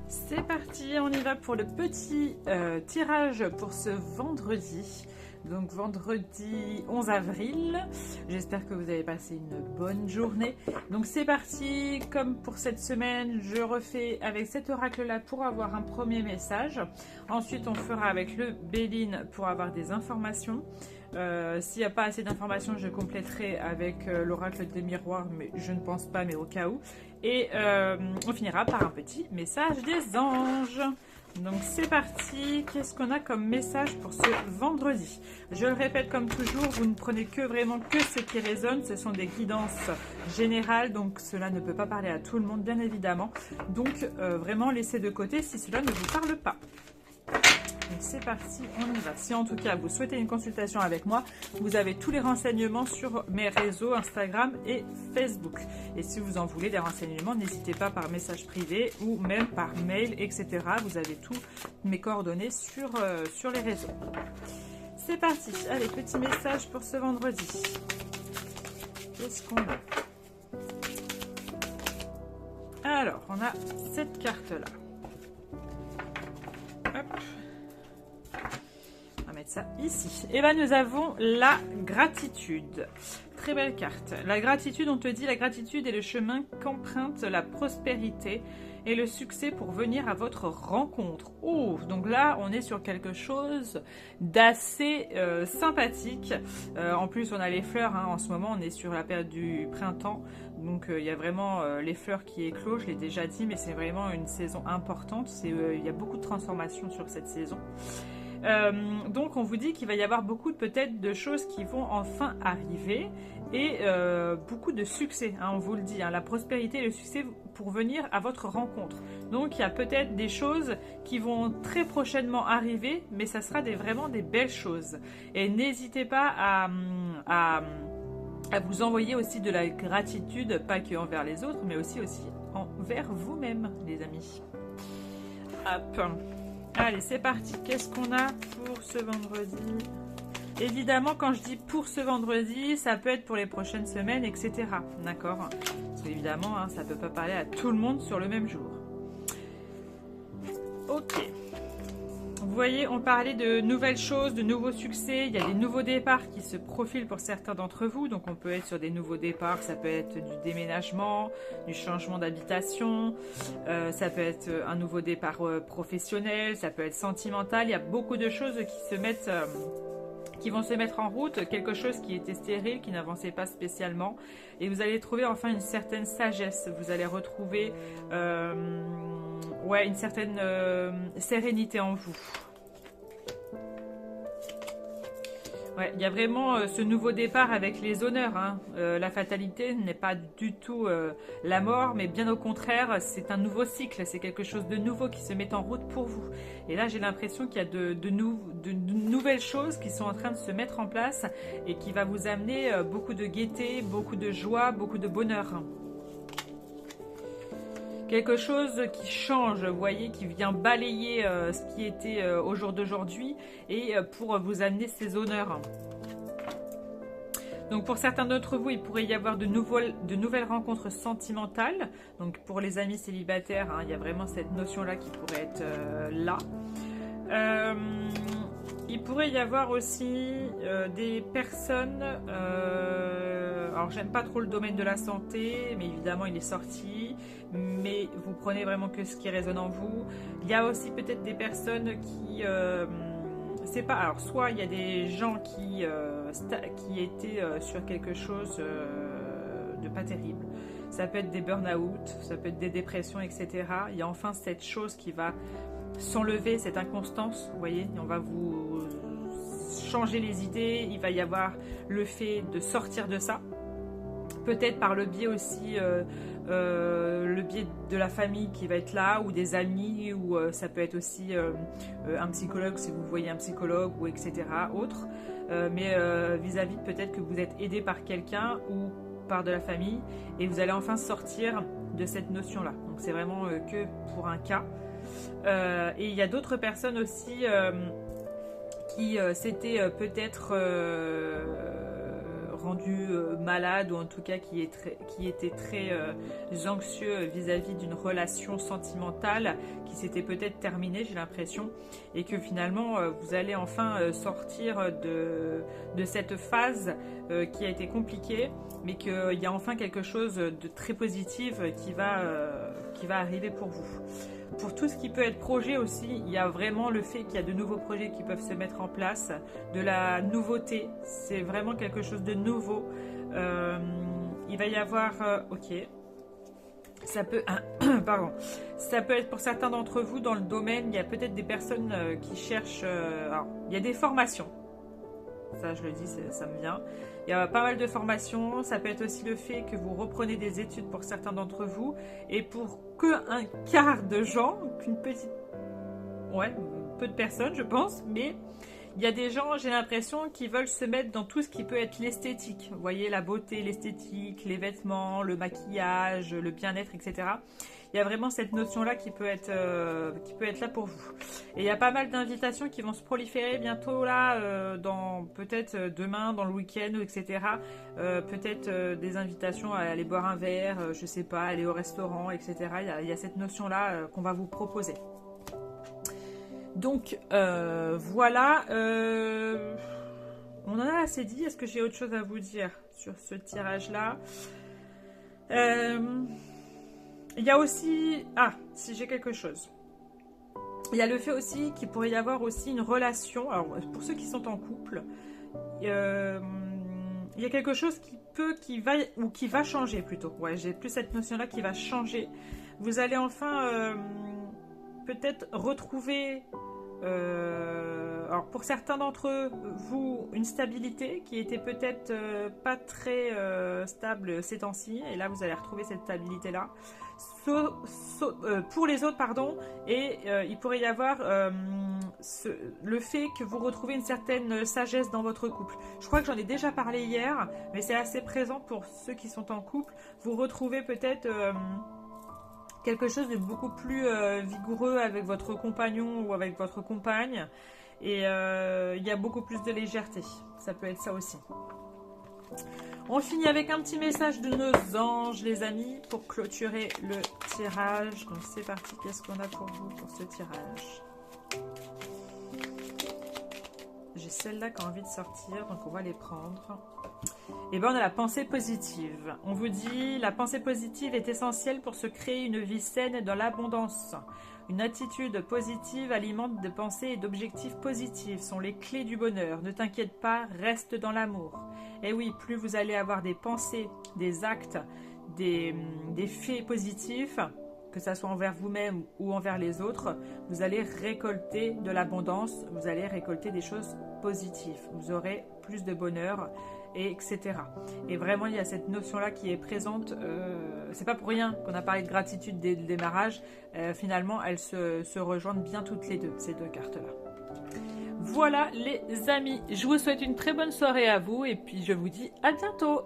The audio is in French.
C'est parti, on y va pour le petit tirage pour ce vendredi. Donc vendredi 11 avril. J'espère que vous avez passé une bonne journée. Donc c'est parti, comme pour cette semaine, je refais avec cet oracle-là pour avoir un premier message. Ensuite, on fera avec le Béline pour avoir des informations. S'il n'y a pas assez d'informations, je compléterai avec l'oracle des miroirs, mais je ne pense pas, mais au cas où. Et on finira par un petit message des anges. Donc c'est parti, qu'est-ce qu'on a comme message pour ce vendredi? Je le répète comme toujours, vous ne prenez vraiment que ce qui résonne, ce sont des guidances générales, donc cela ne peut pas parler à tout le monde bien évidemment. Donc vraiment laissez de côté si cela ne vous parle pas. Donc c'est parti, on y va. Si en tout cas vous souhaitez une consultation avec moi, vous avez tous les renseignements sur mes réseaux Instagram et Facebook. Et si vous en voulez des renseignements, n'hésitez pas par message privé ou même par mail, etc. Vous avez tous mes coordonnées sur les réseaux. C'est parti, allez, petit message pour ce vendredi. Qu'est-ce qu'on a? Alors, on a cette carte-là. Hop. Ça ici. Et bien nous avons la gratitude. Très belle carte. La gratitude, on te dit, la gratitude est le chemin qu'emprunte la prospérité et le succès pour venir à votre rencontre. Oh, donc là, on est sur quelque chose d'assez sympathique. En plus, on a les fleurs. Hein. En ce moment, on est sur la période du printemps. Donc, il y a vraiment les fleurs qui éclosent. Je l'ai déjà dit, mais c'est vraiment une saison importante. Il y a beaucoup de transformations sur cette saison. Donc on vous dit qu'il va y avoir beaucoup peut-être de choses qui vont enfin arriver et beaucoup de succès, hein, on vous le dit, hein, la prospérité et le succès pour venir à votre rencontre. Donc il y a peut-être des choses qui vont très prochainement arriver, mais ça sera vraiment des belles choses. Et n'hésitez pas à vous envoyer aussi de la gratitude, pas que envers les autres, mais aussi envers vous-même, les amis. Hop. Allez, c'est parti. Qu'est-ce qu'on a pour ce vendredi? Évidemment, quand je dis pour ce vendredi, ça peut être pour les prochaines semaines, etc. D'accord? Parce qu'évidemment, hein, ça ne peut pas parler à tout le monde sur le même jour. Ok. Vous voyez, on parlait de nouvelles choses, de nouveaux succès. Il y a des nouveaux départs qui se profilent pour certains d'entre vous. Donc, on peut être sur des nouveaux départs. Ça peut être du déménagement, du changement d'habitation. Ça peut être un nouveau départ professionnel. Ça peut être sentimental. Il y a beaucoup de choses qui vont se mettre en route. Quelque chose qui était stérile, qui n'avançait pas spécialement. Et vous allez trouver enfin une certaine sagesse. Vous allez retrouver... une certaine sérénité en vous. Ouais, il y a vraiment ce nouveau départ avec les honneurs. Hein. La fatalité n'est pas du tout la mort, mais bien au contraire, c'est un nouveau cycle. C'est quelque chose de nouveau qui se met en route pour vous. Et là, j'ai l'impression qu'il y a de nouvelles choses qui sont en train de se mettre en place et qui va vous amener beaucoup de gaieté, beaucoup de joie, beaucoup de bonheur. Quelque chose qui change, vous voyez, qui vient balayer ce qui était au jour d'aujourd'hui et pour vous amener ces honneurs. Donc pour certains d'entre vous, il pourrait y avoir de nouvelles rencontres sentimentales. Donc pour les amis célibataires, hein, il y a vraiment cette notion-là qui pourrait être là. Il pourrait y avoir aussi des personnes... alors j'aime pas trop le domaine de la santé, mais évidemment il est sorti. Mais vous prenez vraiment que ce qui résonne en vous. Il y a aussi peut-être des personnes qui... c'est pas... Alors soit il y a des gens qui étaient sur quelque chose de pas terrible. Ça peut être des burn-out, ça peut être des dépressions, etc. Il y a enfin cette chose qui va s'enlever, cette inconstance, vous voyez, on va vous changer les idées, il va y avoir le fait de sortir de ça, peut-être par le biais aussi, le biais de la famille qui va être là, ou des amis, ou ça peut être aussi un psychologue, si vous voyez un psychologue, ou etc., autre, mais vis-à-vis peut-être que vous êtes aidé par quelqu'un, ou par de la famille, et vous allez enfin sortir de cette notion-là, donc c'est vraiment que pour un cas. Et il y a d'autres personnes aussi qui s'étaient peut-être rendu malade, ou en tout cas qui était très anxieux vis-à-vis d'une relation sentimentale qui s'était peut-être terminée, j'ai l'impression, et que finalement vous allez enfin sortir de cette phase qui a été compliquée, mais qu'il y a enfin quelque chose de très positif qui va arriver pour vous. Pour tout ce qui peut être projet aussi, il y a vraiment le fait qu'il y a de nouveaux projets qui peuvent se mettre en place, de la nouveauté, c'est vraiment quelque chose de nouveau. Il va y avoir, ok, ça peut, pardon, ça peut être pour certains d'entre vous dans le domaine, il y a peut-être des personnes qui cherchent, alors, il y a des formations, ça je le dis, ça me vient. Il y a pas mal de formations, ça peut être aussi le fait que vous reprenez des études pour certains d'entre vous, et pour qu'un quart de gens, qu'une petite... Ouais, peu de personnes je pense, mais il y a des gens, j'ai l'impression, qui veulent se mettre dans tout ce qui peut être l'esthétique. Vous voyez, la beauté, l'esthétique, les vêtements, le maquillage, le bien-être, etc. Il y a vraiment cette notion-là qui peut être là pour vous. Et il y a pas mal d'invitations qui vont se proliférer bientôt là, dans peut-être demain, dans le week-end, etc. Peut-être des invitations à aller boire un verre, je sais pas, aller au restaurant, etc. Il y a cette notion-là qu'on va vous proposer. Donc voilà, on en a assez dit. Est-ce que j'ai autre chose à vous dire sur ce tirage-là? Il y a aussi... Ah, si j'ai quelque chose. Il y a le fait aussi qu'il pourrait y avoir aussi une relation. Alors, pour ceux qui sont en couple, il y a quelque chose qui va changer plutôt. Ouais, j'ai plus cette notion-là qui va changer. Vous allez enfin peut-être retrouver... alors pour certains d'entre vous, une stabilité qui était peut-être pas très stable ces temps-ci, et là vous allez retrouver cette stabilité là pour les autres, pardon, et il pourrait y avoir le fait que vous retrouvez une certaine sagesse dans votre couple. Je crois que j'en ai déjà parlé hier, mais c'est assez présent pour ceux qui sont en couple. Vous retrouvez peut-être quelque chose de beaucoup plus vigoureux avec votre compagnon ou avec votre compagne, et il y a beaucoup plus de légèreté. Ça peut être ça aussi. On finit avec un petit message de nos anges, les amis, pour clôturer le tirage. Donc c'est parti, qu'est-ce qu'on a pour vous pour ce tirage? J'ai celle-là qui a envie de sortir, donc on va les prendre. Et bien on a la pensée positive. On vous dit, la pensée positive est essentielle pour se créer une vie saine dans l'abondance. Une attitude positive alimente de pensées et d'objectifs positifs sont les clés du bonheur. Ne t'inquiète pas, reste dans l'amour. Et oui, plus vous allez avoir des pensées, des actes, des faits positifs, que ce soit envers vous-même ou envers les autres, vous allez récolter de l'abondance, vous allez récolter des choses positives. Vous aurez plus de bonheur, et etc. Et vraiment, il y a cette notion-là qui est présente. C'est pas pour rien qu'on a parlé de gratitude dès le démarrage. Finalement, elles se rejoignent bien toutes les deux, ces deux cartes-là. Voilà les amis, je vous souhaite une très bonne soirée à vous et puis je vous dis à bientôt.